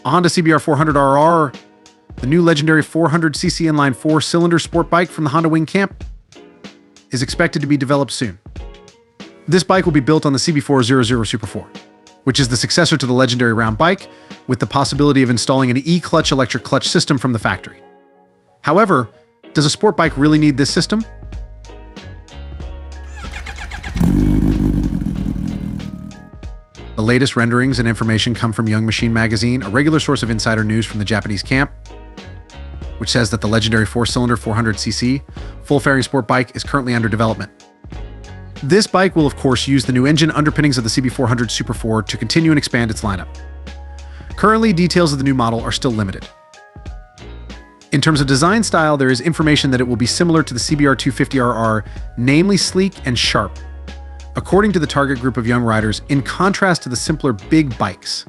A Honda CBR400RR, the new legendary 400cc inline 4-cylinder sport bike from the Honda Wing camp, is expected to be developed soon. This bike will be built on the CB400 Super Four, which is the successor to the legendary round bike, with the possibility of installing an e-clutch electric clutch system from the factory. However, does a sport bike really need this system? The latest renderings and information come from Young Machine magazine, a regular source of insider news from the Japanese camp, which says that the legendary 4-cylinder 400cc full-fairing sport bike is currently under development. This bike will of course use the new engine underpinnings of the CB400 Super Four to continue and expand its lineup. Currently, details of the new model are still limited. In terms of design style, there is information that it will be similar to the CBR400RR, namely sleek and sharp, according to the target group of young riders, in contrast to the simpler big bikes.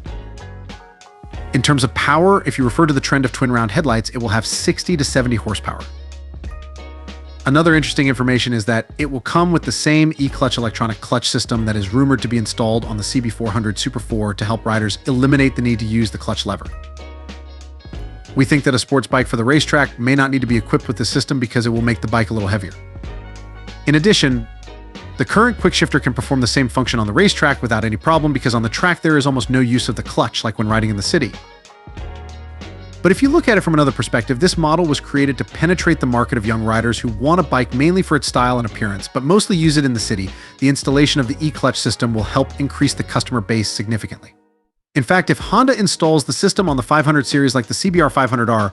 In terms of power, if you refer to the trend of twin round headlights, it will have 60 to 70 horsepower. Another interesting information is that it will come with the same e-clutch electronic clutch system that is rumored to be installed on the CB400 Super Four to help riders eliminate the need to use the clutch lever. We think that a sports bike for the racetrack may not need to be equipped with this system because it will make the bike a little heavier. In addition, the current quick shifter can perform the same function on the racetrack without any problem because on the track there is almost no use of the clutch like when riding in the city. But if you look at it from another perspective, this model was created to penetrate the market of young riders who want a bike mainly for its style and appearance, but mostly use it in the city. The installation of the e-clutch system will help increase the customer base significantly. In fact, if Honda installs the system on the 500 series like the CBR400R,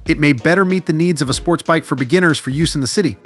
it may better meet the needs of a sports bike for beginners for use in the city.